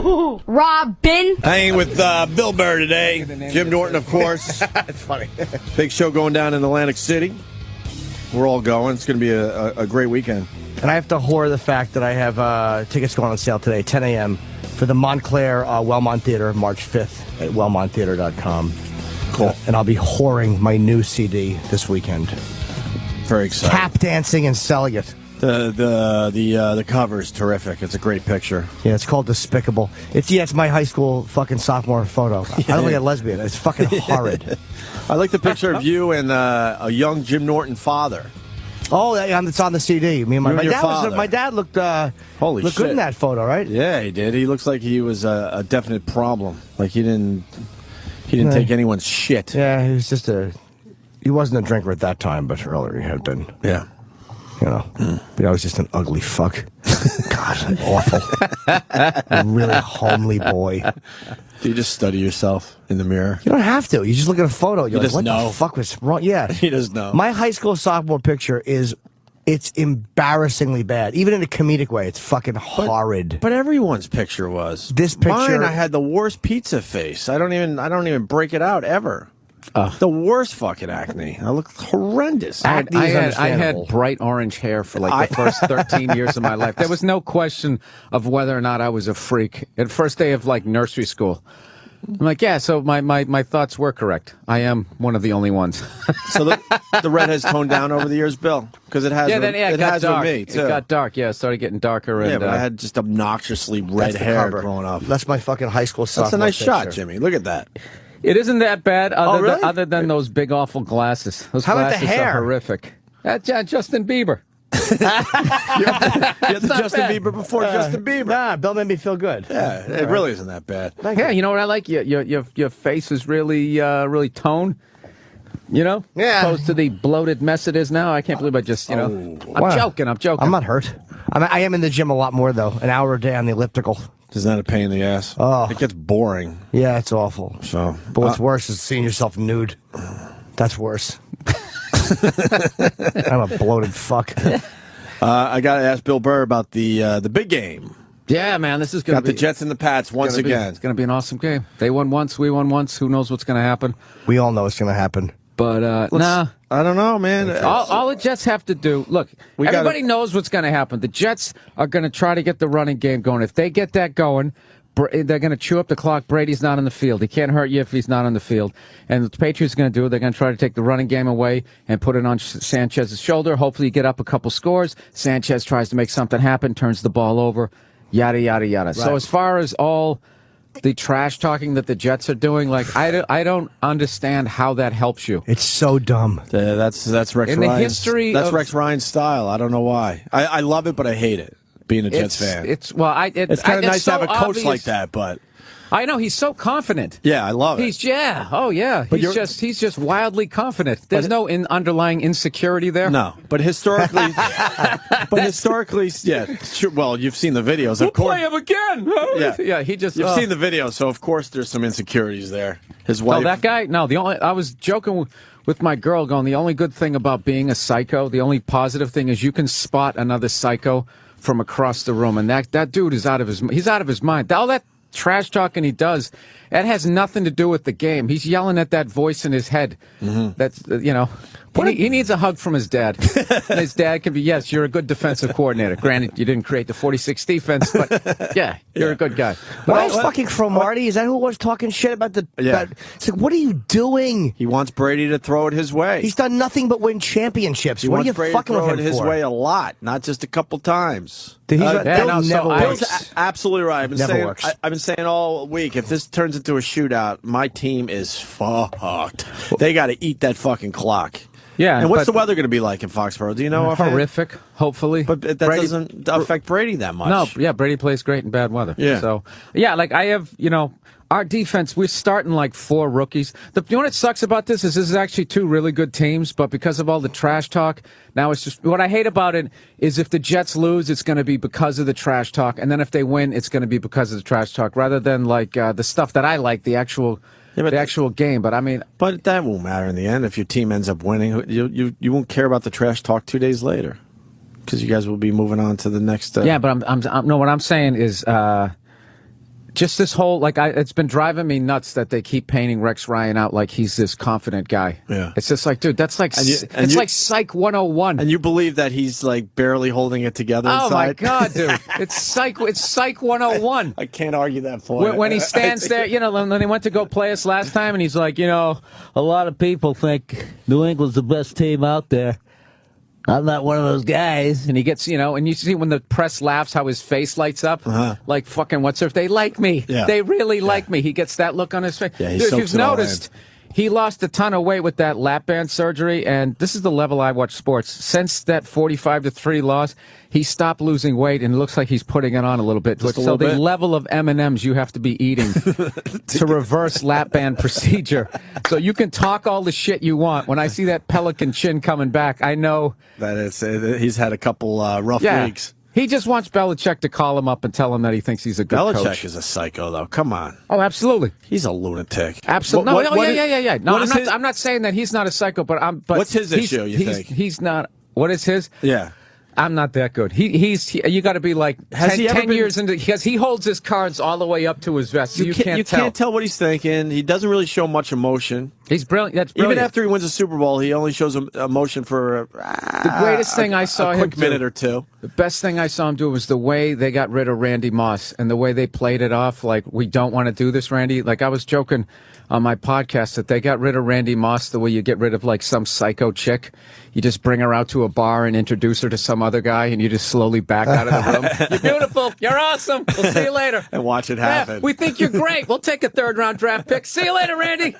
HooHooHooRobin. Hanging with Bill Burr today. Jim Norton, of course. It's funny. Big show going down in Atlantic City. We're all going. It's going to be a great weekend. And I have to whore the fact that I have tickets going on sale today, 10 a.m. for the Montclair Wellmont Theater, March 5th at wellmonttheater.com. Cool. And I'll be whoring my new CD this weekend. Very exciting. Tap dancing and selling it. The cover is terrific. It's a great picture. Yeah, it's called Despicable. It's my high school fucking sophomore photo. I don't look like a lesbian. It's fucking horrid. I like the picture of you and a young Jim Norton father. Oh, it's on the CD. Me and my dad. My dad looked Holy looked shit. good in that photo, right? Yeah, he did. He looks like he was a definite problem. Like he didn't take anyone's shit. Yeah, he wasn't a drinker at that time, but earlier he had been. Yeah. You know, but I was just an ugly fuck. God, awful. A really homely boy. Do you just study yourself in the mirror? You don't have to. You just look at a photo. You're like, just what know. the fuck was wrong? Yeah. He does know. My high school sophomore picture it's embarrassingly bad. Even in a comedic way, it's fucking horrid. But everyone's picture was. This picture. Mine, I had the worst pizza face. I don't even break it out ever. The worst fucking acne. I look horrendous. I had bright orange hair for like the first 13 years of my life. There was no question of whether or not I was a freak. At first day of like nursery school, I'm like, yeah. So my thoughts were correct. I am one of the only ones. So the red has toned down over the years, Bill, because it has. It got dark. With me too. It got dark. Yeah, it started getting darker. Yeah, And, but I had just obnoxiously red hair growing up. That's my fucking high school sophomore That's a nice shot, picture. Jimmy. Look at that. It isn't that bad, really? other than those big awful glasses. Those How about the glasses hair? are horrific. Justin Bieber. You had the Justin Bieber before Justin Bieber. Nah, Bill made me feel good. Yeah, it really isn't that bad. Yeah, you know what I like? Your face is really really toned. You know, yeah. Opposed to the bloated mess it is now. I can't believe I just I'm joking. I'm not hurt. I am in the gym a lot more though. An hour a day on the elliptical. Isn't that a pain in the ass? Oh, it gets boring. Yeah, it's awful. So, but what's worse is seeing yourself nude. That's worse. I'm a bloated fuck. I got to ask Bill Burr about the big game. Yeah, man, this is going to be... Got the Jets and the Pats once again. It's going to be an awesome game. They won once, we won once. Who knows what's going to happen? We all know what's going to happen. But, nah. I don't know, man. All the Jets have to do... Look, everybody knows what's going to happen. The Jets are going to try to get the running game going. If they get that going... They're going to chew up the clock. Brady's not on the field. He can't hurt you if he's not on the field. And what the Patriots are going to do, they're going to try to take the running game away and put it on Sanchez's shoulder. Hopefully, get up a couple scores. Sanchez tries to make something happen, turns the ball over, yada, yada, yada. Right. So as far as all the trash talking that the Jets are doing, like I don't understand how that helps you. It's so dumb. That's Rex Ryan's. In the history that's Rex Ryan's style. I don't know why. I love it, but I hate it. Being a Jets fan, it's kind of nice to have a coach like that. But I know he's so confident. Yeah, I love it. He's just wildly confident. There's no underlying insecurity there. No, but historically, yeah. Sure, well, you've seen the videos. We'll play him again. Yeah. You've seen the video, so of course there's some insecurities there. His wife. Oh, that guy. No, I was joking with my girl, going, the only good thing about being a psycho, the only positive thing is you can spot another psycho from across the room, and that dude is out of his mind. All that trash talking he does, that has nothing to do with the game. He's yelling at that voice in his head. Mm-hmm. That's he needs a hug from his dad. And his dad can be, yes, you're a good defensive coordinator. Granted, you didn't create the 46 defense, but yeah, you're a good guy. Why is fucking Cromartie? Is that who was talking shit about the? Yeah. It's like, what are you doing? He wants Brady to throw it his way. He's done nothing but win championships. He what wants are you Brady fucking to throw with it him his for? way a lot, not just a couple times. Bill's absolutely right. I've been saying all week, if this turns into a shootout, my team is fucked. They got to eat that fucking clock. Yeah. And what's the weather going to be like in Foxborough? Do you know? Horrific, hopefully. But that doesn't affect Brady that much. No, yeah, Brady plays great in bad weather. Yeah. So, yeah, like I have, our defense, we're starting like 4 rookies. You know what sucks about this is actually 2 really good teams, but because of all the trash talk, now it's just, what I hate about it is if the Jets lose, it's going to be because of the trash talk, and then if they win, it's going to be because of the trash talk, rather than like the stuff that I like, the actual game. But I mean, but that won't matter in the end. If your team ends up winning, you won't care about the trash talk 2 days later, because you guys will be moving on to the next. Yeah, but I'm no. What I'm saying is, Just this whole, it's been driving me nuts that they keep painting Rex Ryan out like he's this confident guy. Yeah. It's just like, dude, that's like, it's like Psych 101. And you believe that he's like barely holding it together inside? Oh my God, dude. It's Psych 101. I can't argue that point. When he stands there, when he went to go play us last time and he's like, a lot of people think New England's the best team out there. I'm not one of those guys. And he gets, and you see when the press laughs how his face lights up. Like fucking what's if they like me. Yeah. They really like me. He gets that look on his face. Yeah, Dude, if you've noticed, he lost a ton of weight with that lap band surgery, and this is the level I watch sports. Since that 45-3 loss, he stopped losing weight, and it looks like he's putting it on a little bit. So the level of M&Ms you have to be eating to reverse lap band procedure. So you can talk all the shit you want. When I see that pelican chin coming back, I know that he's had a couple rough weeks. He just wants Belichick to call him up and tell him that he thinks he's a good coach. Belichick is a psycho, though. Come on. Oh, absolutely. He's a lunatic. Absolutely. Yeah. No, I'm not saying that he's not a psycho, but what's his issue, you think? He's not. What is his? Yeah. I'm not that good. You got to be like 10 years into, because he holds his cards all the way up to his vest. So you can't tell what he's thinking. He doesn't really show much emotion. He's brilliant. That's brilliant. Even after he wins a Super Bowl, he only shows emotion for the greatest thing I saw him do. A quick minute or two. The best thing I saw him do was the way they got rid of Randy Moss and the way they played it off. Like, we don't want to do this, Randy. Like, I was joking on my podcast that they got rid of Randy Moss the way you get rid of like some psycho chick. You just bring her out to a bar and introduce her to some other guy, and you just slowly back out of the room. You're beautiful. You're awesome. We'll see you later. And watch it happen. Yeah, we think you're great. We'll take a third-round draft pick. See you later, Randy.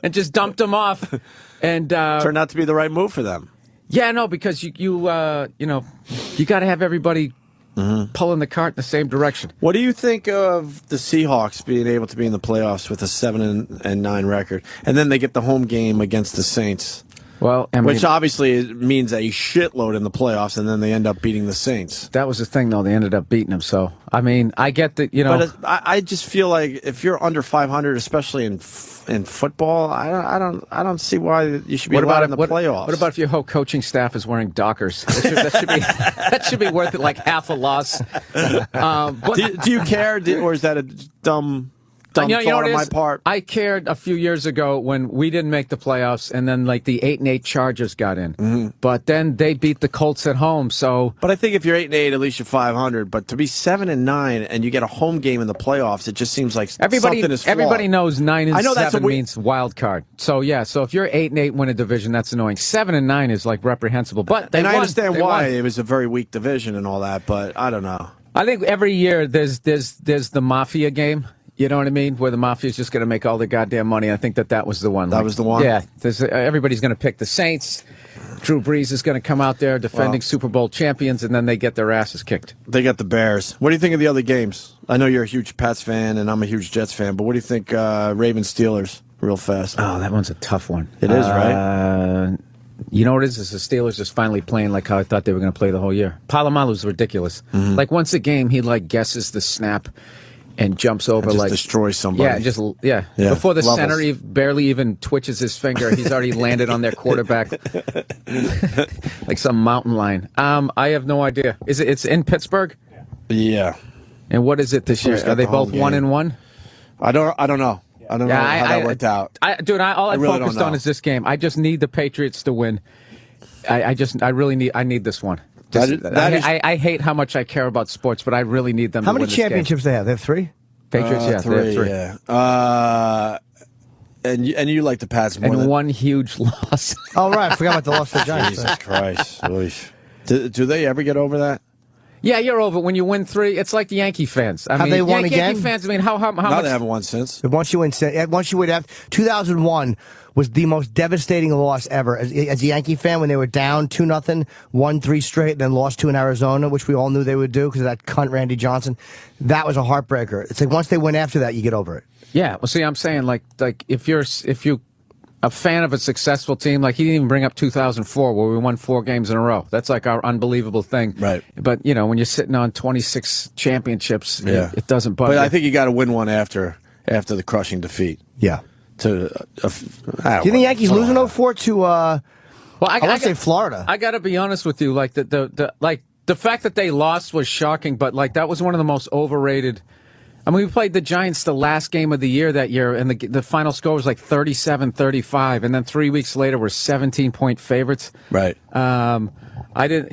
And just dumped him off. And turned out to be the right move for them. Yeah, no, because you got to have everybody pulling the cart in the same direction. What do you think of the Seahawks being able to be in the playoffs with a 7-9 record, and then they get the home game against the Saints? Well, which obviously means a shitload in the playoffs, and then they end up beating the Saints. That was the thing, though. They ended up beating them. So, I mean, I get that, But I just feel like if you're under 500, especially in football, I don't see why you should be allowed in the playoffs. What about if your whole coaching staff is wearing Dockers? That should be worth it, like half a loss. Do you care, or is that a dumb thought on my part? I cared a few years ago when we didn't make the playoffs, and then like the 8-8 Chargers got in. But then they beat the Colts at home. So, but I think if you're 8-8, at least you're 500. But to be 7-9 and you get a home game in the playoffs, it just seems like something is flawed. Everybody knows 9-7 means wild card. So yeah, so if you're 8-8, win a division, that's annoying. 7-9 is like reprehensible. But I understand why it was a very weak division and all that. But I don't know. I think every year there's the Mafia game. You know what I mean? Where the Mafia's just going to make all the goddamn money. I think that was the one. That was the one? Yeah. Everybody's going to pick the Saints. Drew Brees is going to come out there defending Super Bowl champions, and then they get their asses kicked. They got the Bears. What do you think of the other games? I know you're a huge Pats fan, and I'm a huge Jets fan, but what do you think Ravens-Steelers real fast? Oh, that one's a tough one. It is, right? You know what it is the Steelers just finally playing like how I thought they were going to play the whole year. Palomalu's ridiculous. Like, once a game, he, like, guesses the snap and jumps over, and destroys somebody. Yeah. Before the center barely even twitches his finger, he's already landed on their quarterback like some mountain lion. I have no idea. It's in Pittsburgh? Yeah. And what is it this year? Are they both 1-1? I don't know. I don't know how that worked out. All I focused on is this game. I just need the Patriots to win. I need this one. I hate how much I care about sports, but I really need them to win this game. How many championships they have? They have 3? Patriots, yeah. Three, they have 3. Yeah. And you like the Pats more and than... one huge loss. Oh, right. I forgot about the loss to the Giants. Jesus Christ. Do they ever get over that? Yeah, you're over. When you win 3, it's like the Yankee fans. Have they won again? Yankee fans, how much? They haven't won since. Once you win, 2001 was the most devastating loss ever. As a Yankee fan, when they were down 2-0, won 3 straight, then lost 2 in Arizona, which we all knew they would do because of that cunt Randy Johnson. That was a heartbreaker. It's like once they win after that, you get over it. Yeah. Well, see, I'm saying like if you a fan of a successful team, like he didn't even bring up 2004 where we won 4 games in a row. That's like our unbelievable thing. Right. But, when you're sitting on 26 championships, it doesn't bother. But I think you got to win one after the crushing defeat. Yeah. Do you think the Yankees losing 04 to, well, I want to say Florida. I got to be honest with you. Like, the fact that they lost was shocking, but, like, that was one of the most overrated I mean, we played the Giants the last game of the year that year, and the final score was like 37-35, and then 3 weeks later we're 17-point favorites. Right. I didn't,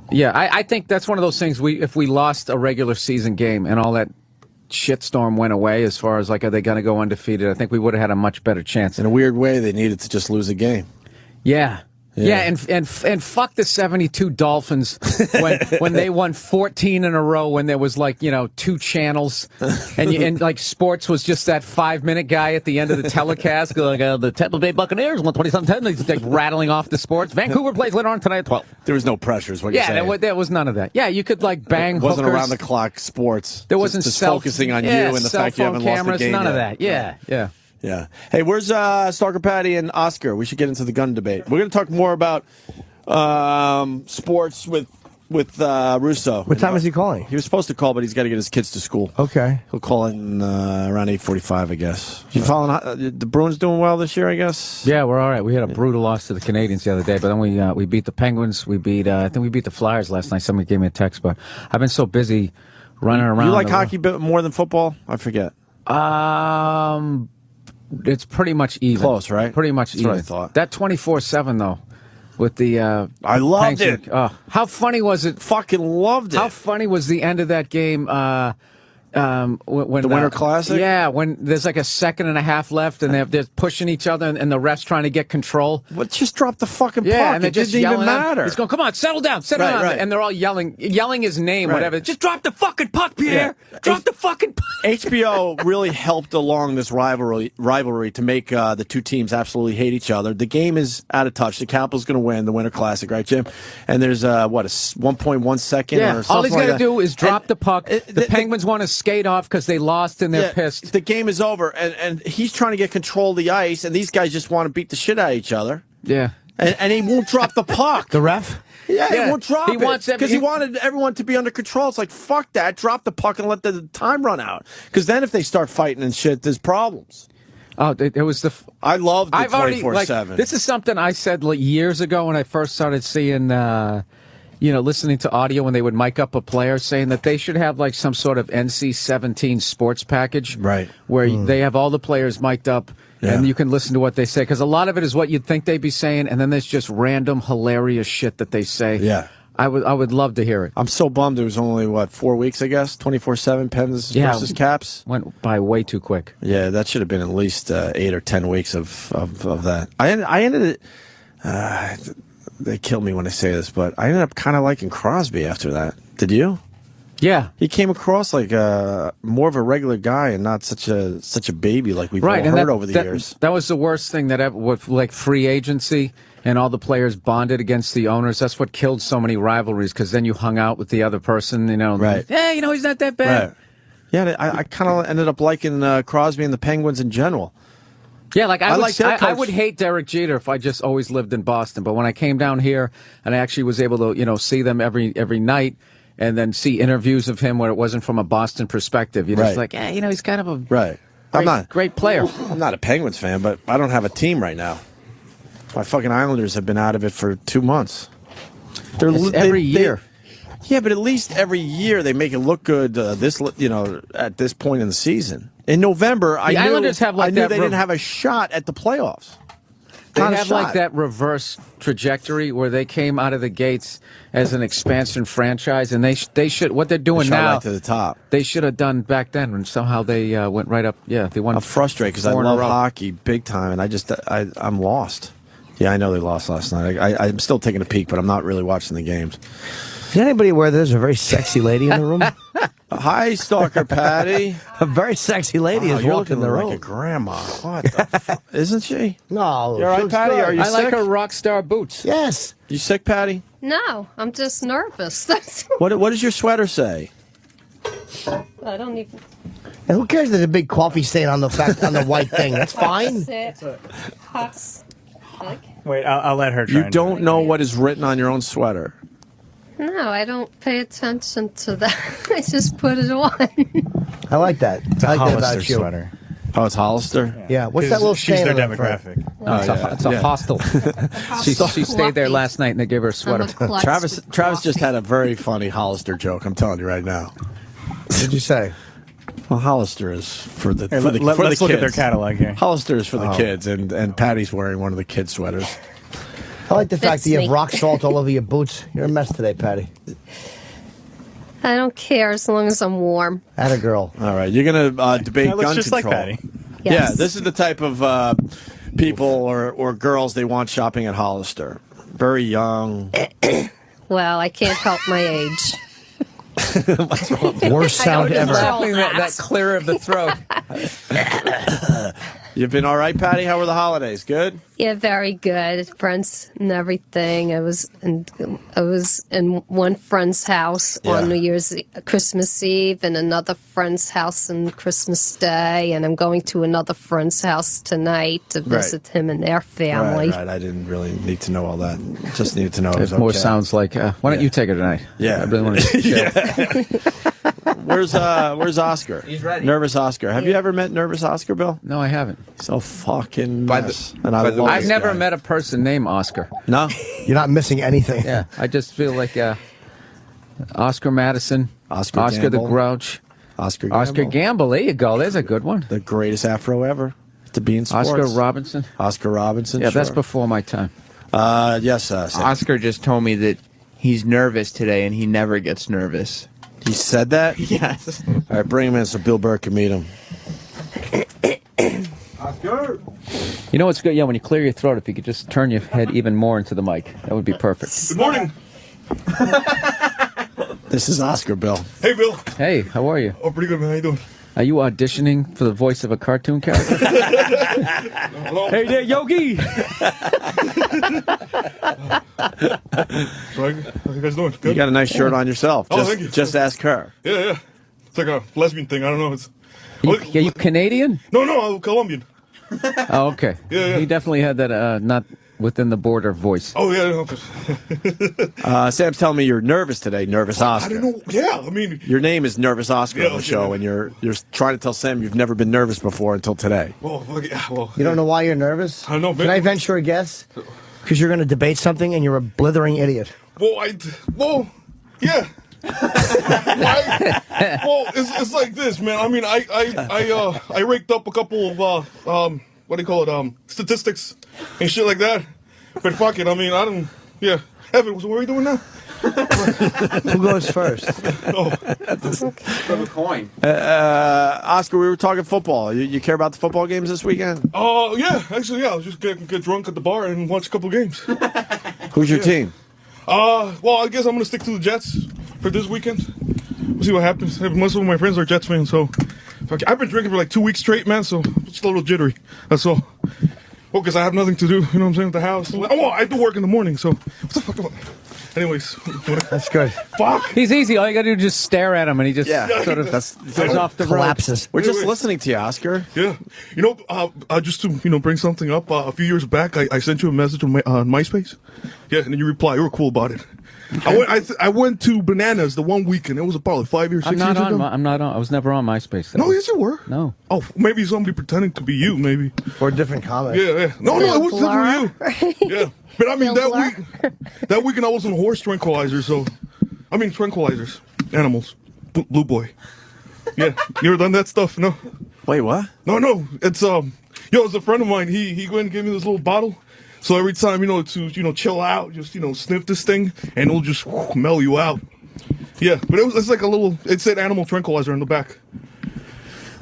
yeah, I think that's one of those things. If we lost a regular season game and all that shitstorm went away, as far as like, are they going to go undefeated? I think we would have had a much better chance. In a weird way, they needed to just lose a game. Yeah. Yeah, and fuck the 72 Dolphins when they won 14 in a row, when there was like 2 channels, and like sports was just that 5-minute guy at the end of the telecast going, the Tampa Bay Buccaneers won 27-10. He's like rattling off the sports. Vancouver plays later on tonight at 12. There was no pressure, is what you're saying. There was none of that. Yeah, you could like bang. It wasn't hookers. around the clock sports. There wasn't just focusing on you and the fact you haven't cameras, lost the game. None yet. of that. Yeah. Yeah. Hey, where's Stalker Patty and Oscar? We should get into the gun debate. We're going to talk more about sports with Russo. What time is he calling? He was supposed to call, but he's got to get his kids to school. Okay. He'll call in around 8:45, I guess. You following the Bruins doing well this year, I guess? Yeah, we're all right. We had a brutal loss to the Canadians the other day, but then we beat the Penguins. I think we beat the Flyers last night. Somebody gave me a text, but I've been so busy running around. You like hockey more than football? I forget. It's pretty much even. Close, right? Pretty much That's even. what I thought. That 24/7 though, with the I loved it. How funny was it? Fucking loved it. How funny was the end of that game? When the Winter Classic? Yeah, when there's like a second and a half left, and they're pushing each other, and the ref's trying to get control. Well, just drop the fucking puck. And it didn't even matter. He's going, come on, settle down, settle down. Right. And they're all yelling his name, whatever. Just drop the fucking puck, Pierre. Yeah. Drop the fucking puck. HBO really helped along this rivalry to make the two teams absolutely hate each other. The game is out of touch. The Capitals going to win the Winter Classic, right, Jim? And there's a 1.1 second or something. All he's got to do is drop the puck. The Penguins want to skate off because they lost and they're pissed. The game is over, and he's trying to get control of the ice, and these guys just want to beat the shit out of each other. Yeah. And he won't drop the puck. The ref? Yeah, he won't drop it. Because he he wanted everyone to be under control. It's like, fuck that. Drop the puck and let the time run out. Because then if they start fighting and shit, there's problems. Oh, it was I loved the 24/7. This is something I said years ago when I first started seeing, listening to audio when they would mic up a player, saying that they should have like some sort of NC-17 sports package, right? Where they have all the players mic'd up, and you can listen to what they say, because a lot of it is what you'd think they'd be saying, and then there's just random hilarious shit that they say. Yeah. I would love to hear it. I'm so bummed. It was only 4 weeks, I guess. 24/7 Pens versus Caps went by way too quick. Yeah, that should have been at least 8 or 10 weeks of that. I ended it. They kill me when I say this, but I ended up kind of liking Crosby after that. Did you? Yeah, he came across like more of a regular guy and not such a baby like we've all heard over the years. That was the worst thing that ever, with like free agency and all the players bonded against the owners. That's what killed so many rivalries, because then you hung out with the other person, Right. Yeah, he's not that bad. Right. Yeah, I kind of ended up liking Crosby and the Penguins in general. Yeah, like I would hate Derek Jeter if I just always lived in Boston. But when I came down here and I actually was able to, see them every night, and then see interviews of him where it wasn't from a Boston perspective, you're just like, he's kind of a great player. I'm not a Penguins fan, but I don't have a team right now. My fucking Islanders have been out of it for 2 months. Every year. Yeah, but at least every year they make it look good. At this point in the season, in November, I knew they didn't have a shot at the playoffs. They have like that reverse trajectory where they came out of the gates as an expansion franchise, and they should what they're doing now right to the top. They should have done back then, and somehow they went right up. Yeah, they won. I'm frustrated because I love hockey big time, and I'm lost. Yeah, I know they lost last night. I'm still taking a peek, but I'm not really watching the games. Is anybody aware there's a very sexy lady in the room? Hi, Stalker Patty. A very sexy lady is walking in the room. Like a grandma. What the fuck? Isn't she? No. You're right, Patty? Are you sick? I like her rock star boots. Yes. You sick, Patty? No, I'm just nervous. What does your sweater say? I don't even. And who cares? There's a big coffee stain on the white thing. That's fine. Wait, I'll let her try. You don't know what is written on your own sweater. No, I don't pay attention to that. I just put it on. I like that. It's a Hollister sweater. Oh, it's Hollister? Yeah. What's that little stain? She's their demographic. It's a hostel. She stayed there last night, and they gave her a sweater. Travis just had a very funny Hollister joke. I'm telling you right now. What did you say? Well, Hollister is for the Hey, for the, for let's the look kids. at their catalog here. Hollister is for the kids, and Patty's wearing one of the kids' sweaters. I like the fact That's that you me. have rock salt all over your boots. You're a mess today, Patty. I don't care as long as I'm warm. Atta girl. All right, you're gonna debate That looks gun just control. like Patty. Yeah, Yes. this is the type of people or girls they want shopping at Hollister. Very young. Well, I can't help my age. Worst sound ever. Something that clear of the throat. You've been all right, Patty? How were the holidays? Good? Yeah, very good. Friends and everything. I was in one friend's house on New Year's Christmas Eve, and another friend's house on Christmas Day, and I'm going to another friend's house tonight to visit him and their family. Right. I didn't really need to know all that. Just needed to know it was It more okay. sounds like, why don't you take her tonight? Yeah. I really want to Where's Oscar? He's ready. Nervous Oscar. Have you ever met Nervous Oscar, Bill? No, I haven't. So fucking By the- mess. And I love I've this never guy. met a person named Oscar. No? You're not missing anything. Yeah, I just feel like Oscar Madison, Oscar the Gamble. Grouch, Oscar Oscar Gamble. There you go. There's a good one. The greatest afro ever to be in sports. Oscar Robinson. Oscar Robinson. Yeah, that's sure. before my time. Yes, Sam. Oscar just told me that he's nervous today, and he never gets nervous. He said that? Yes. All right, bring him in so Bill Burr can meet him. You know what's good? Yeah, when you clear your throat, if you could just turn your head even more into the mic, that would be perfect. Good morning. This is Oscar, Bill. Hey, Bill. Hey, how are you? Oh, pretty good, man. How you doing? Are you auditioning for the voice of a cartoon character? Hello. Hey there, Yogi! So how you guys doing? You Good? got a nice shirt on yourself. Oh, Just, thank you. just ask her. Yeah. It's like a lesbian thing. I don't know. It's Are you Canadian? No, I'm Colombian. Oh, okay. Yeah. He definitely had that not within the border voice. Oh, yeah. No. Sam's telling me you're nervous today, Nervous I Oscar. don't know. Yeah, I mean, Your name is Nervous Oscar Yeah, on the okay. show, and you're trying to tell Sam you've never been nervous before until today. well, You don't know why you're nervous? I know, Can man. I venture a guess? Because you're going to debate something and you're a blithering idiot. Well, yeah. It's like this, man. I mean, I raked up a couple of what do you call it? Statistics and shit like that. But fuck it. I mean, I don't. Yeah. Evan, so what are we doing now? Who goes first? Oh, From a coin. Oscar, we were talking football. You care about the football games this weekend? yeah. Actually, yeah. I was just get drunk at the bar and watch a couple games. Who's your team? Well, I guess I'm gonna stick to the Jets for this weekend. We'll see what happens. Most of my friends are Jets fans, so fuck it. I've been drinking for like 2 weeks straight, man. So I'm just a little jittery. That's all. Well, because I have nothing to do. You know what I'm saying? At the house. Oh, well, I do work in the morning. So what the fuck? Anyways, That's good. fuck. He's easy. All you got to do is just stare at him, and he just sort of goes off the road. Collapses. We're just Wait. listening to you, Oscar. Yeah, just to bring something up. A few years back, I sent you a message on MySpace. Yeah, and then you replied. You were cool about it. Okay. I went to Bananas the one weekend. It was probably 5 years, 6 I'm not years on. ago. I'm not on. I was never on MySpace. No, yes, you were. No. Oh, maybe somebody pretending to be you, maybe. Or a different comment. Yeah. No, it was definitely you. Yeah. But I mean, Bill Burr. that weekend I was on horse tranquilizers, tranquilizers. Animals. Blue boy. Yeah. You ever done that stuff? No? Wait, what? No. It's, it's a friend of mine. He went and gave me this little bottle. So every time, to chill out, just, sniff this thing, and it'll just mellow you out. Yeah, but it's like it said animal tranquilizer on the back.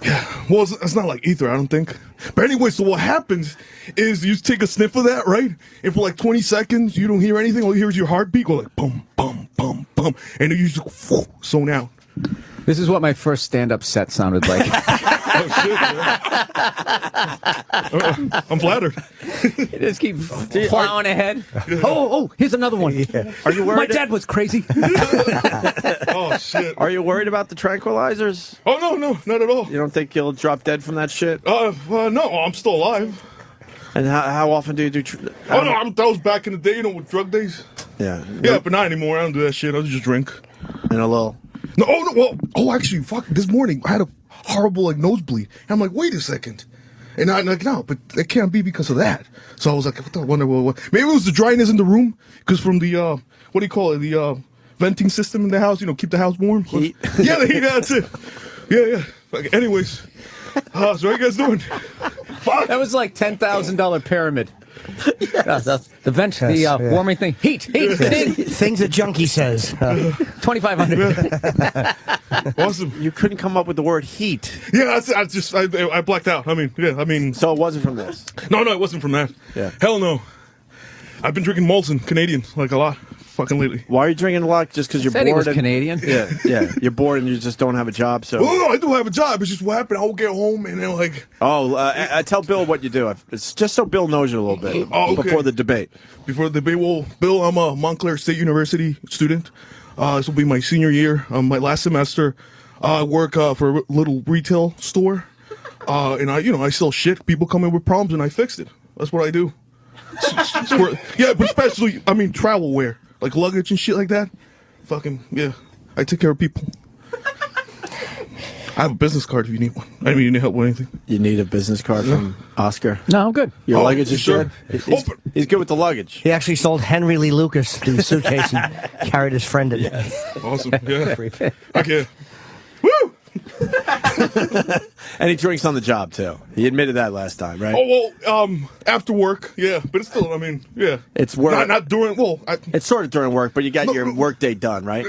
Yeah, well, it's not like ether, I don't think. But anyway, so what happens is you take a sniff of that, right? And for like 20 seconds, you don't hear anything. All you hear is your heartbeat go like, bum, bum, bum, bum. And then you just zone out. This is what my first stand-up set sounded like. Oh, shit, man. I'm flattered. You just keep plowing ahead. Oh, here's another one. Yeah. Are you worried? My dad was crazy. Oh, shit. Are you worried about the tranquilizers? Oh, no, not at all. You don't think you'll drop dead from that shit? No, I'm still alive. And how often do you do? That was back in the day, with drug days. Yeah. Yeah, but not anymore. I don't do that shit. I just drink. And a little. Actually, fuck, this morning I had a horrible, nosebleed. And I'm like, wait a second. And I'm like, no, but it can't be because of that. So I was like, I wonder what. Maybe it was the dryness in the room, because from the, what do you call it, the venting system in the house, keep the house warm. Heat. Yeah, the heat, that's it. Yeah. Okay, anyways, so how you guys doing? Fuck. That was like $10,000 pyramid. The warming thing. Heat. Things a junkie says. 2,500. Awesome. You couldn't come up with the word heat. Yeah, I blacked out. I mean. So it wasn't from this. No, it wasn't from that. Yeah. Hell no. I've been drinking Molson Canadian like a lot, fucking lately. Why are you drinking a lot? Just because you're Said bored? he was Canadian. Yeah. You're bored and you just don't have a job. So. Well, no, I do have a job. It's just what happened. I'll get home and then like. I tell Bill what you do. It's just so Bill knows you a little bit before the debate. Before the debate, well, Bill, I'm a Montclair State University student. This will be my senior year. My last semester. I work for a little retail store, and I sell shit. People come in with problems and I fix it. That's what I do. Yeah, but especially, travel wear. Like luggage and shit like that. Fucking, yeah. I take care of people. I have a business card if you need one. I mean, you need help with anything. You need a business card from Oscar? No, I'm good. Your luggage is sure? good? He's good with the luggage. He actually sold Henry Lee Lucas the suitcase and carried his friend in. Awesome, yeah. Okay. Woo! And he drinks on the job, too. He admitted that last time, right? Oh, well, after work, yeah. But it's still, yeah. It's work. Not during, it's sort of during work, but you got your work day done, right?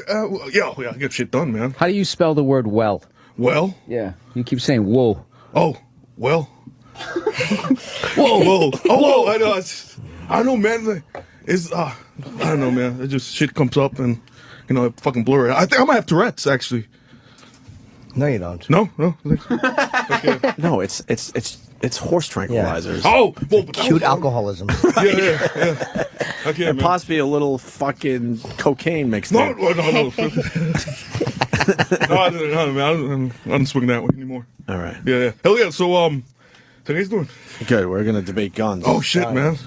Yeah, I get shit done, man. How do you spell the word well? Well? Yeah. You keep saying whoa. Oh, well. Whoa. Oh, I know. I know, man. I don't know, man. It just shit comes up and, I fucking blur it. I think I might have Tourette's, actually. No, you don't. No. Okay. No, it's horse tranquilizers. Yeah. Oh, well, Cute alcoholism. Yeah. Okay, and man. possibly a little fucking cocaine mixed No. in. No, man. I don't swing that way anymore. All right. Yeah. Hell yeah. So, how you guys doing? Good. We're gonna debate guns. Oh shit, man.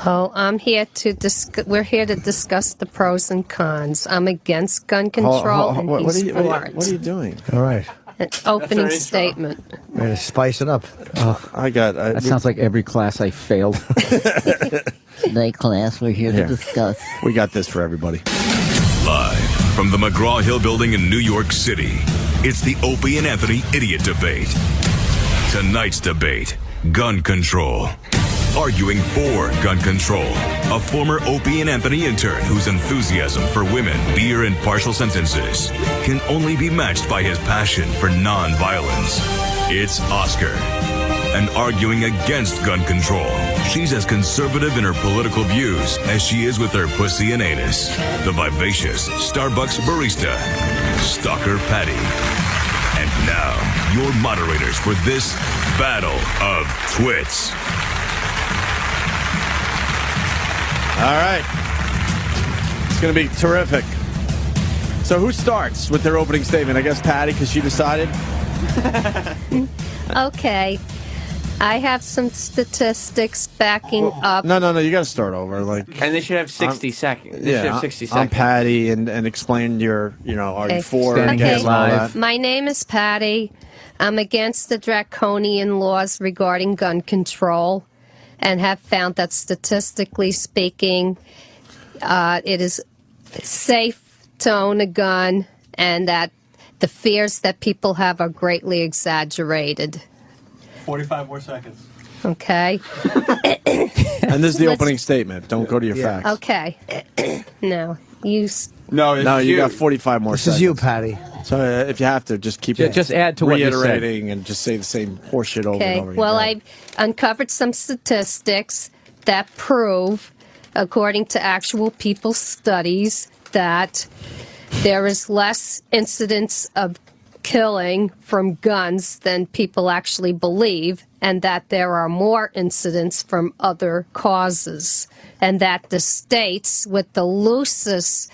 Oh, we're here to discuss the pros and cons. I'm against gun control, and he's for it. What are you doing? All right. An opening statement. Ready to spice it up. That sounds like every class I failed. Today, class, we're here to discuss. We got this for everybody. Live from the McGraw-Hill Building in New York City, it's the Opie and Anthony Idiot Debate. Tonight's debate, gun control. Arguing for gun control, a former Opie and Anthony intern whose enthusiasm for women, beer, and partial sentences can only be matched by his passion for non-violence. It's Oscar. And arguing against gun control, she's as conservative in her political views as she is with her pussy and anus. The vivacious Starbucks barista, Stalker Patty. And now, your moderators for this battle of twits. All right. It's going to be terrific. So who starts with their opening statement? I guess Patty, because she decided. Okay. I have some statistics backing up. No. You got to start over. And they should have 60 seconds. Yeah, should have 60 seconds. I'm Patty, and explain your, are you for or Standing against here all live. that? My name is Patty. I'm against the draconian laws regarding gun control and have found that statistically speaking, it is safe to own a gun and that the fears that people have are greatly exaggerated. 45 more seconds. Okay. And this is the opening statement. Don't go to your facts. Okay. No, you. No, you got 45 more This seconds. is you, Patty. So if you have to, just keep Just add to what you said. reiterating and just say the same horseshit over Okay. and over again. Well, I've uncovered some statistics that prove, according to actual people's studies, that there is less incidents of killing from guns than people actually believe, and that there are more incidents from other causes, and that the states with the loosest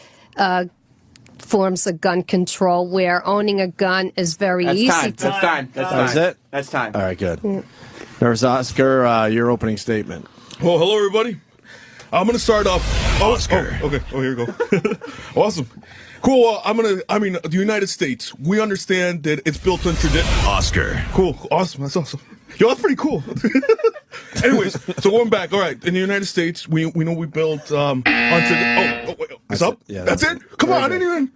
forms of gun control, where owning a gun is very easy. That's time. That's it? That's time. All right, good. There's Oscar, your opening statement. Well, hello, everybody. I'm going to start off. Oscar. Okay. Oh, here we go. Awesome. Cool. The United States, we understand that it's built on tradition. Oscar. Cool. Awesome. That's awesome. Yo, that's pretty cool. Anyways, so going back. All right. In the United States, we know we built on tradition. Wait. It's up? Yeah, that's it? Come on. I didn't even.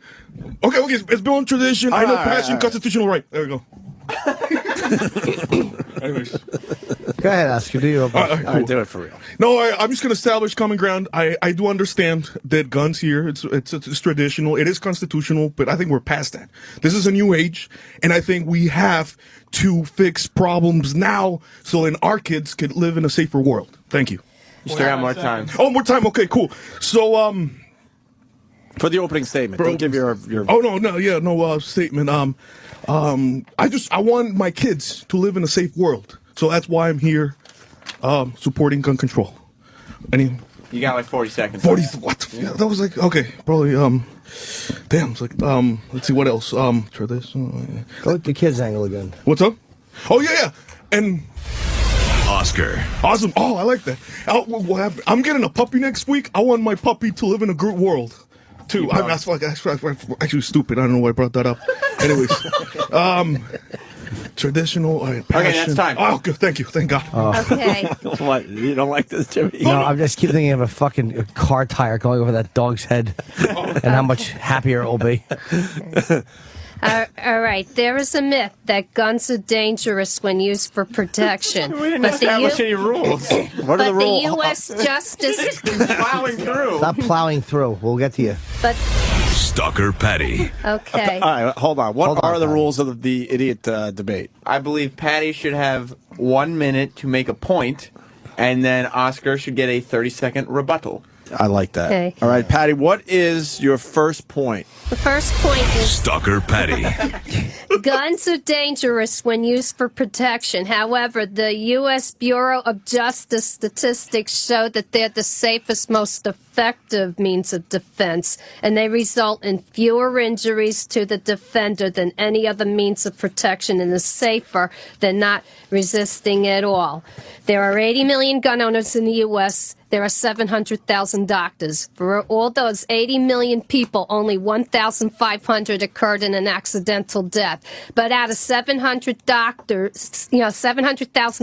Okay. It's built on tradition. I know passion, constitutional right. There we go. Anyways. Go ahead, Oscar. Do your All right, do it for real. No, I'm just going to establish common ground. I do understand that guns here, it's traditional. It is constitutional, but I think we're past that. This is a new age, and I think we have to fix problems now so then our kids could live in a safer world. Thank you. You still got more time. Oh, more time. Okay, cool. So, for the opening statement, don't give your. Oh no statement. I want my kids to live in a safe world, so that's why I'm here, supporting gun control. You got like 40 seconds. 40. What? Yeah, that was like okay, probably. Damn. It's like let's see what else. Try this. Go with the kids angle again. What's up? Oh yeah, and. Oscar. Awesome. Oh, I like that. What happened? I'm getting a puppy next week. I want my puppy to live in a group world. Too. That's actually stupid. I don't know why I brought that up. Anyways, traditional. Passion. Okay, that's time. Oh, good. Thank you. Thank God. Okay. What? You don't like this, Jimmy? No, I'm just keep thinking of a fucking car tire going over that dog's head, and how much happier it will be. All right, there is a myth that guns are dangerous when used for protection. We didn't establish any rules. What are the rules? The U.S. Justice... plowing through. Stop plowing through. We'll get to you. But Stalker Patty. okay. All right, hold on. What are the rules of the idiot debate? I believe Patty should have 1 minute to make a point, and then Oscar should get a 30-second rebuttal. I like that. Okay. All right, Patty, what is your first point? The first point is Stalker Patty. guns are dangerous when used for protection. However, the U.S. Bureau of Justice statistics show that they're the safest, most effective means of defense, and they result in fewer injuries to the defender than any other means of protection and is safer than not resisting at all. There are 80 million gun owners in the U.S., there are 700,000 doctors. For all those 80 million people, only 1,500 occurred in an accidental death. But out of 700,000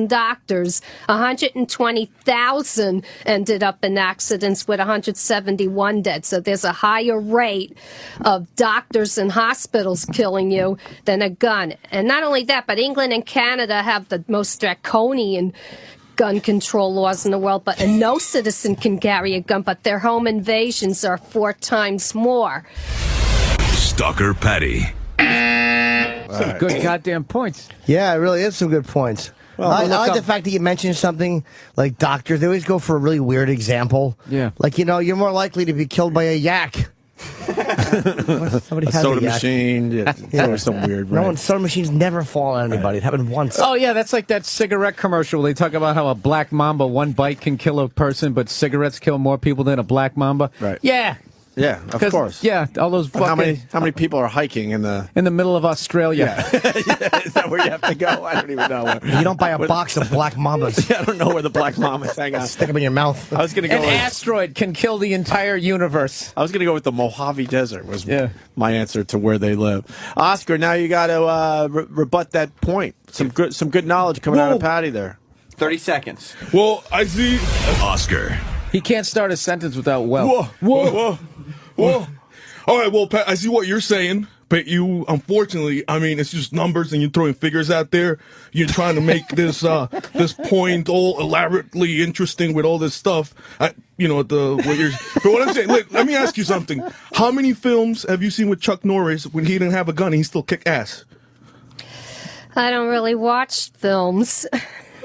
doctors, 120,000 ended up in accidents with 171 dead. So there's a higher rate of doctors and hospitals killing you than a gun. And not only that, but England and Canada have the most draconian gun control laws in the world, but no citizen can carry a gun, but their home invasions are 4 times more. Stalker Patty. Some good goddamn points. Yeah, it really is some good points. Well, I like the fact that you mentioned something like doctors. They always go for a really weird example. Yeah. Like, you're more likely to be killed by a yak. Somebody has soda a yak. machine. Yeah. Some weird. No, soda machines never fall on anybody. It happened once. Oh, yeah, that's like that cigarette commercial where they talk about how a black mamba, one bite can kill a person, but cigarettes kill more people than a black mamba. Right. Yeah. Yeah, of course. Yeah, all those fucking... How many people are hiking in the middle of Australia? Yeah. Is that where you have to go? I don't even know. You don't buy a box of black mambas. Yeah, I don't know where the black mambas hang out. Stick them in your mouth. I was going to go An asteroid can kill the entire universe. I was going to go with the Mojave Desert was my answer to where they live. Oscar, now you got to rebut that point. Some good knowledge coming out of Patty there. 30 seconds. Well, I see... Oscar. He can't start a sentence without well. Whoa. All right, well, Pat, I see what you're saying, but you, unfortunately, I mean, it's just numbers and you're throwing figures out there. You're trying to make this this point all elaborately interesting with all this stuff. But what I'm saying, let me ask you something. How many films have you seen with Chuck Norris when he didn't have a gun and he still kicked ass? I don't really watch films.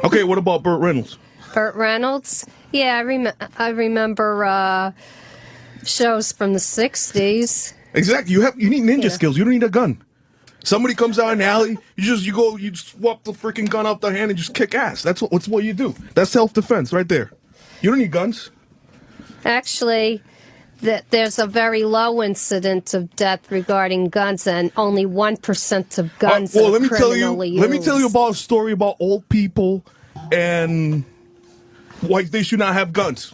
Okay, what about Burt Reynolds? Burt Reynolds? Yeah, I remember shows from the 60s. Exactly. You need ninja skills. You don't need a gun. Somebody comes out in the alley, you swap the freaking gun out the hand and just kick ass. That's what you do. That's self-defense right there. You don't need guns. Actually, there's a very low incidence of death regarding guns, and only 1% of guns are criminally used. Let me tell you about a story about old people and why they should not have guns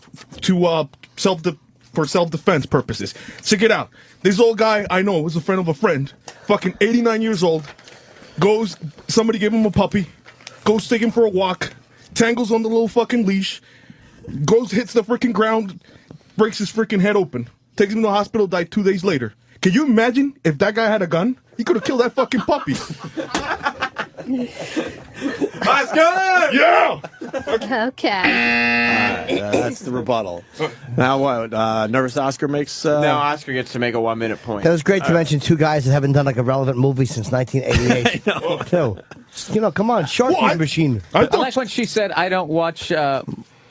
for self-defense purposes. Check it out. This old guy I know was a friend of a friend, fucking 89 years old, somebody gave him a puppy, goes take him for a walk, tangles on the little fucking leash, hits the freaking ground, breaks his freaking head open, takes him to the hospital, died 2 days later. Can you imagine if that guy had a gun? He could have killed that fucking puppy. Oscar! Yeah! Okay. That's the rebuttal. Now what? Nervous Oscar makes... Now Oscar gets to make a 1 minute point. That was great to mention two guys that haven't done like a relevant movie since 1988. Come on, Sharky's Machine. I like when she said, I don't watch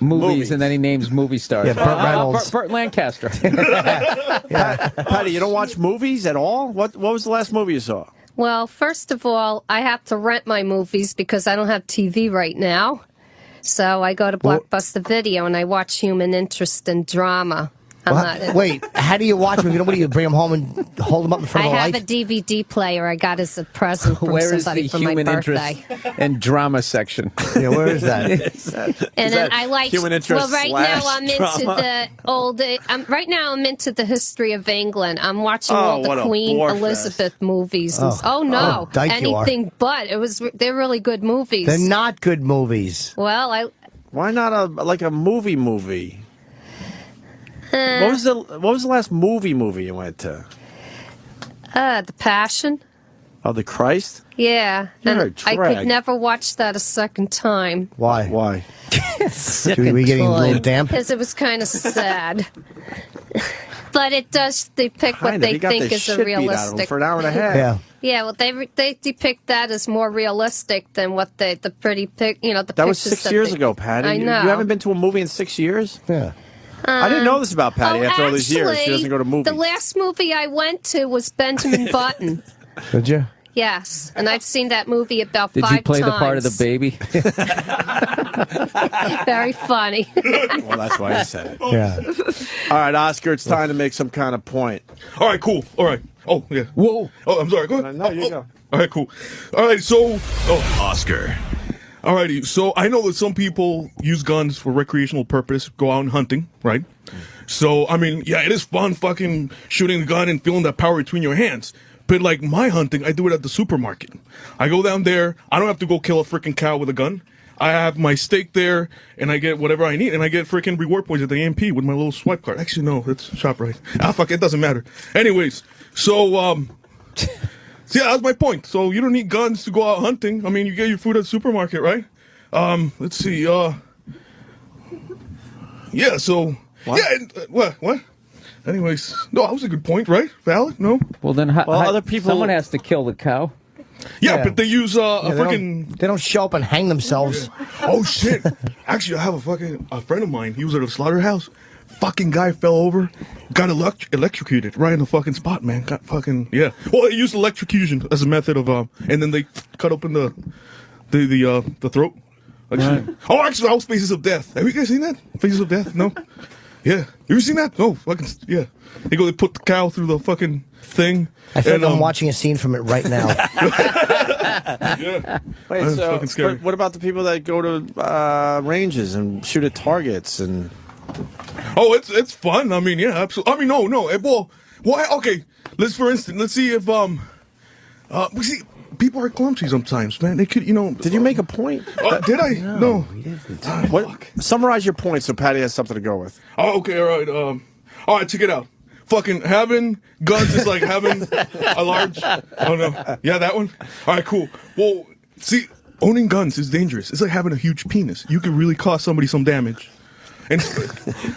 movies, and then he names movie stars. Yeah, Burt Reynolds. Burt Lancaster. Patty, you don't watch movies at all? What was the last movie you saw? Well, first of all, I have to rent my movies because I don't have TV right now. So I go to Blockbuster Video and I watch Human Interest and Drama. Wait, how do you watch them? What do you bring them home and hold them up in front of the light? I have a DVD player I got as a present from somebody for my birthday. And drama section? Yeah, where is that? And then I like. Human Interest. Well, right now I'm into drama? the old. Right now I'm into the history of England. I'm watching all the Queen Elizabeth movies. Oh no, anything but. They're really good movies. They're not good movies. Well, why not a movie? What was the last movie you went to? The Passion. Oh, the Christ? Yeah, You're a and I drag. could never watch that a second time. Why? Why? Were we getting a little damp? Because it was kind of sad. But it does depict what they think is a realistic. For an hour and a half. Yeah, well, they depict that as more realistic than what the pretty the that was pictures 6 years ago, Patty. I know. You haven't been to a movie in 6 years? Yeah. I didn't know this about Patty after all these years. She Actually, doesn't go to movies. The last movie I went to was Benjamin Button. Did you? Yes, and I've seen that movie about 5 times. Did you play the part of the baby? Very funny. Well, that's why I said it. Yeah. All right, Oscar, it's time to make some kind of point. All right, cool. All right. Oh, yeah. Whoa. Oh, I'm sorry. Go ahead. No, you go. All right, cool. All right, so... Oscar. Alrighty, so I know that some people use guns for recreational purpose, go out and hunting, right? So, I mean, yeah, it is fun fucking shooting the gun and feeling that power between your hands. But like my hunting, I do it at the supermarket. I go down there, I don't have to go kill a freaking cow with a gun. I have my steak there, and I get whatever I need, and I get freaking reward points at the AMP with my little swipe card. Actually, no, that's ShopRite. Fuck, it doesn't matter. Anyways, so, yeah, that's my point. So you don't need guns to go out hunting. I mean, you get your food at the supermarket, right? Let's see, yeah, so, what? Yeah, what? Anyways, no, that was a good point, right? Valid? No? Well, then other people... someone has to kill the cow. Yeah, but they use They don't show up and hang themselves. Oh shit! Actually, I have a friend of mine. He was at a slaughterhouse. Fucking guy fell over, got electrocuted right in the fucking spot, man. Got fucking Well, they used electrocution as a method of and then they cut open the throat. Actually. Right. Oh, actually, that was Faces of Death. Have you guys seen that? Faces of Death? No. Yeah. You ever seen that? No. Fucking yeah. They put the cow through the fucking thing. I feel like I'm watching a scene from it right now. Yeah. Wait, so what about the people that go to ranges and shoot at targets and? Oh, it's fun. I mean, yeah, absolutely. I mean, no. Well, why? Okay, let's see if we see people are clumsy sometimes, man. They could, Did you make a point? Did I? No. What? Summarize your point so Patty has something to go with. Oh, okay, all right, check it out. Fucking having guns is like having a large. Oh no, yeah, that one. All right, cool. Well, see, owning guns is dangerous. It's like having a huge penis. You could really cause somebody some damage. And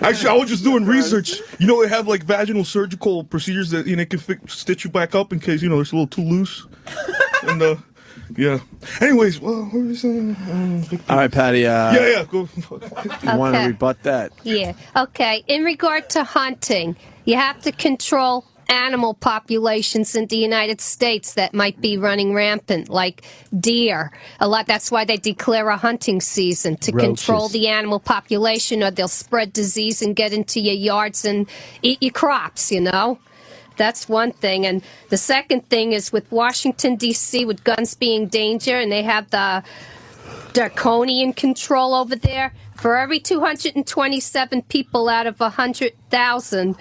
actually, I was just doing research. They have like vaginal surgical procedures that can stitch you back up in case there's a little too loose. And yeah. Anyways, well, what were you saying? All right, Patty. Yeah. Go. You want to rebut that? Yeah. Okay. In regard to hunting, you have to control animal populations in the United States that might be running rampant, like deer. That's why they declare a hunting season, to control the animal population, or they'll spread disease and get into your yards and eat your crops, That's one thing. And the second thing is with Washington, D.C., with guns being danger, and they have the draconian control over there. For every 227 people out of 100,000,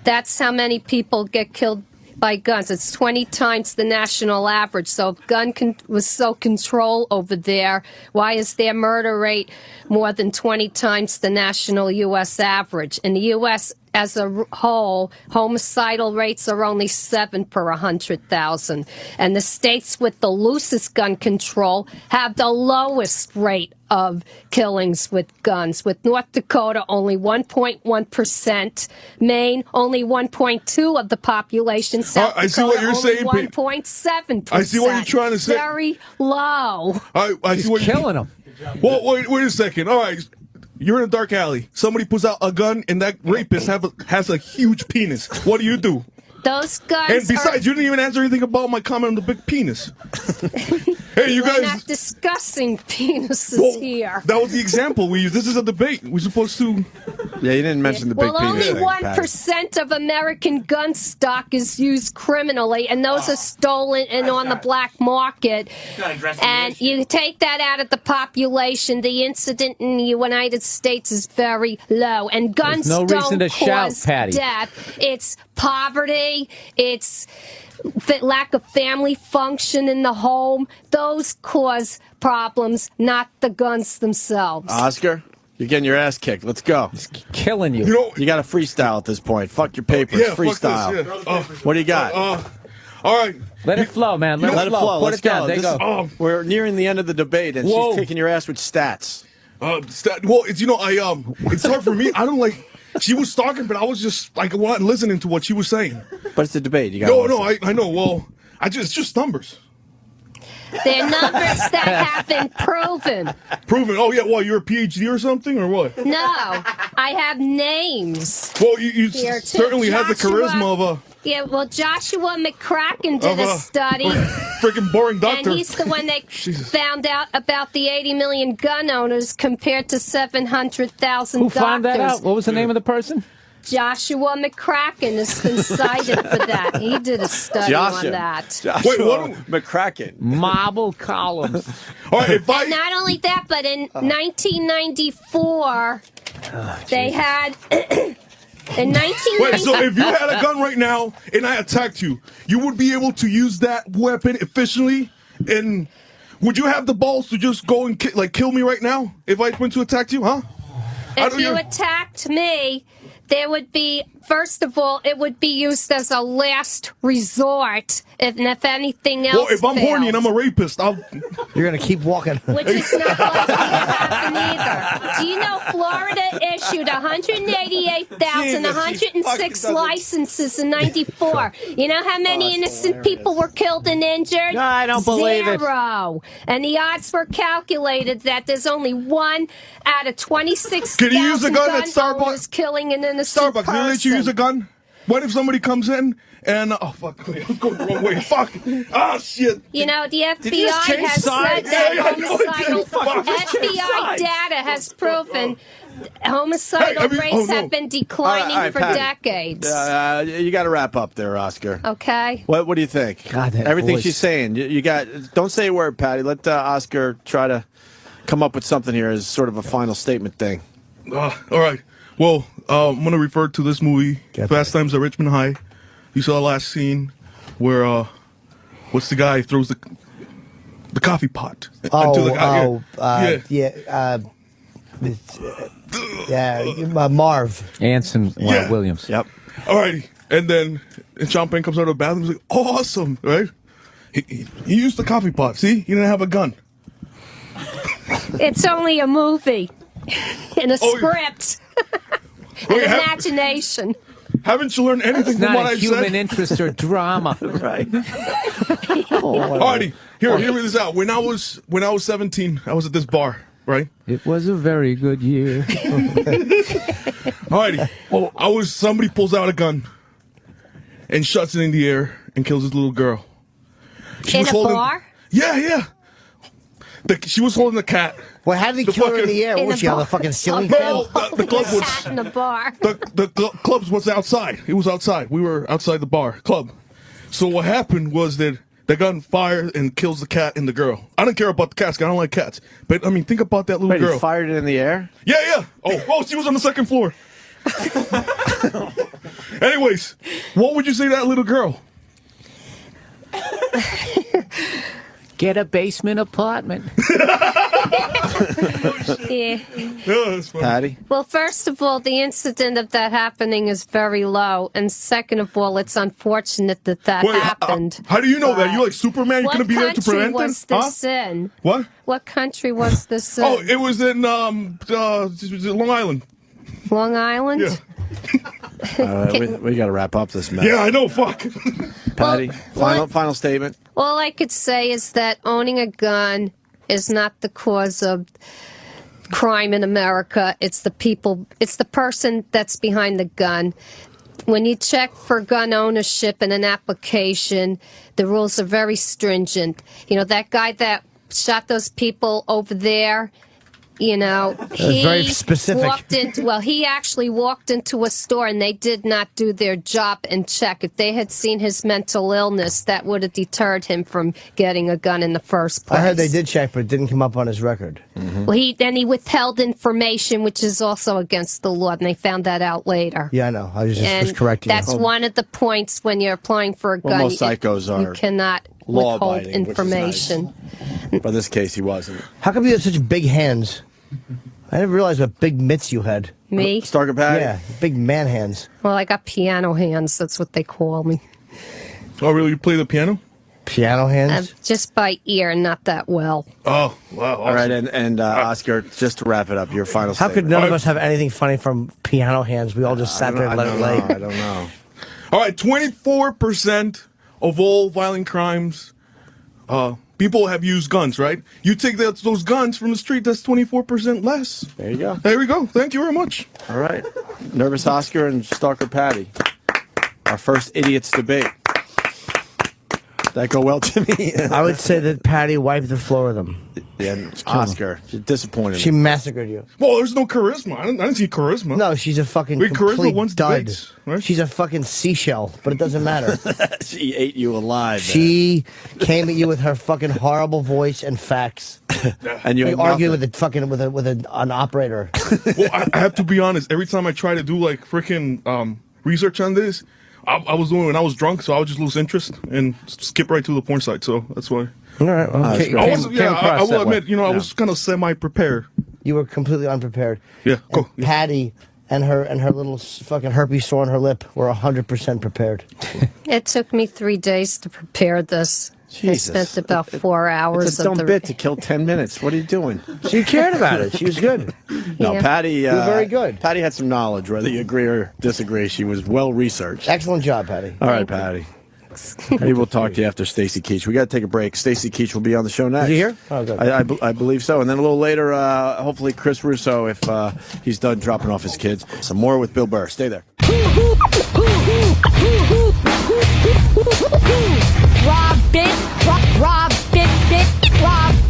that's how many people get killed by guns. It's 20 times the national average. So if gun was so control over there, why is their murder rate more than 20 times the national U.S. average? In the U.S. as a whole, homicidal rates are only 7 per 100,000. And the states with the loosest gun control have the lowest rate of killings with guns, with North Dakota only 1.1%, Maine only 1.2% of the population, South I see Dakota what you're only saying, 1.7%. I see what you're trying to say. Very low. I see what killing them. Well, wait a second. All right. You're in a dark alley. Somebody pulls out a gun, and that rapist has a huge penis. What do? Those guns. And besides, you didn't even answer anything about my comment on the big penis. Hey, you guys. We're not discussing penises here. That was the example we used. This is a debate. We're supposed to. Yeah, you didn't mention the big penis only thing, 1% of American gun stock is used criminally, and those are stolen and on the black market. And you take that out of the population, the incident in the United States is very low. And guns There's no reason don't to shout, cause Patty. death. It's poverty. It's lack of family function in the home. Those cause problems, not the guns themselves. Oscar, you're getting your ass kicked. Let's go. He's killing you. You got to freestyle at this point. Fuck your papers. Yeah, freestyle. fuck this, yeah. What do you got? All right. Let it flow, man. Let it flow. Put Let's it down. go. There you go. We're nearing the end of the debate, and she's kicking your ass with stats. Well, it's it's hard for me. I don't like. She was talking, but I was just like listening to what she was saying. But it's a debate. You got I know. Well, it's just numbers. They're numbers that have been proven. Proven? Oh yeah. Well, you're a PhD or something, or what? No, I have names. Well, you certainly have the charisma of a. Yeah, well, Joshua McCracken did a study. Freaking boring doctor. And he's the one that found out about the 80 million gun owners compared to 700,000 Who found that out? What was the name of the person? Joshua McCracken has been cited for that. He did a study on that. Joshua McCracken. Marble columns. All right, and not only that, but in 1994, they had... In 1990, wait, so if you had a gun right now and I attacked you, you would be able to use that weapon efficiently? And would you have the balls to just go and kill me right now if I went to attack you, huh? If you attacked me, there would be, first of all, it would be used as a last resort, if anything else. Well, if I'm horny and I'm a rapist, you're gonna keep walking. Which is not likely to happen either. Do you know Florida issued 188,106 licenses in '94? You know how many innocent people were killed and injured? No, I don't believe it. 0. And the odds were calculated that there's only 1 out of 26,000 Can you use a gun at Starbucks killing an innocent Starbucks, person. can they let you use a gun? What if somebody comes in and oh fuck, I was going the wrong way. Fuck. Ah shit. You know, the FBI has said that FBI data has proven homicidal rates have been declining for decades. You got to wrap up there, Oscar. Okay. What do you think? God, everything voice. she's saying. You got. Don't say a word, Patty. Let Oscar try to come up with something here as sort of a final statement thing. All right. Well, I'm going to refer to this movie, Fast Times at Richmond High. You saw the last scene where, what's the guy throws the coffee pot into the guy. Marv. Anson Williams. Yep. All right. And then Sean Penn comes out of the bathroom. He's like, awesome, right? He used the coffee pot. See? He didn't have a gun. It's only a movie and a script. Wait, and imagination. Haven't you learned anything It's from what not I a human said? interest or drama. Right. Alrighty, hear me this out. When I was 17, I was at this bar, right? It was a very good year. Alrighty. Well, somebody pulls out a gun and shuts it in the air and kills this little girl. In a bar? Yeah. She was holding the cat. Well, how did he kill her in the air? Was she on the fucking ceiling fan? No, the club was in the bar. The club was outside. It was outside. We were outside the bar club. So what happened was that the gun fired and kills the cat and the girl. I don't care about the cats. I don't like cats. But I mean, think about that little girl. He fired it in the air? Yeah. Oh, she was on the second floor. Anyways, what would you say to that little girl? Get a basement apartment. Yeah. that's funny. Patty? Well, first of all, the incident of that happening is very low, and second of all, it's unfortunate that Wait, happened. How do you know that? You like Superman? You're What gonna be there to prevent country was them? this in? What? What country was this in? Oh, it was in Long Island. Long Island? Yeah. We got to wrap up this mess. Yeah, I know. Fuck. Patty, final statement. All I could say is that owning a gun is not the cause of crime in America. It's the people, it's the person that's behind the gun. When you check for gun ownership in an application, the rules are very stringent. You know, that guy that shot those people over there, you know, he very specific. he actually walked into a store and they did not do their job and check. If they had seen his mental illness, that would have deterred him from getting a gun in the first place. I heard they did check, but it didn't come up on his record. Mm-hmm. Well, he withheld information, which is also against the law, and they found that out later. Yeah, I know. I was just was correcting that's you. one of the points when you're applying for a gun. most psychos are you cannot withhold law-abiding, which is information. But in this case, he wasn't. How come you have such big hands? I didn't realize what big mitts you had. Me? Stalker Patty? Yeah, big man hands. Well, I got piano hands. That's what they call me. Oh, really? You play the piano? Piano hands? Just by ear, not that well. Oh, wow. Awesome. All right, and Oscar, just to wrap it up, your final How statement. could none of us have anything funny from piano hands? We all just sat there and let it lay. I don't know. All right, 24% of all violent crimes, people have used guns, right? You take those guns from the street, that's 24% less. There you go. There we go. Thank you very much. All right. Nervous Oscar and Stalker Patty. Our first idiots debate. That go well to me? I would say that Patty wiped the floor with them. Yeah, Oscar, disappointed. She massacred you. Well, there's no charisma. I didn't see charisma. No, she's a fucking Wait, charisma complete wins dud. debates, right? She's a fucking seashell, but it doesn't matter. She ate you alive. She came at you with her fucking horrible voice and facts. And you You had argued nothing. with a fucking an operator. Well, I have to be honest. Every time I try to do like freaking research on this, I was doing it when I was drunk, so I would just lose interest and skip right to the porn site. So that's why. All right. Well, that's great. I will admit, I was kind of semi-prepared. you were completely unprepared. Yeah, go. And Patty and her little fucking herpes sore on her lip were 100% prepared. It took me 3 days to prepare this. Jesus. I spent about 4 hours. It's a dumb bit to kill 10 minutes. What are you doing? She cared about it. She was good. No, Yeah. Patty. You were very good. Patty had some knowledge, whether you agree or disagree. She was well researched. Excellent job, Patty. All right, Patty. Maybe we'll talk to you after Stacy Keach. We got to take a break. Stacy Keach will be on the show next. Is he here? Oh, good. I believe so. And then a little later, hopefully Chris Russo, if he's done dropping off his kids. Some more with Bill Burr. Stay there. Robin, Robin, Robin,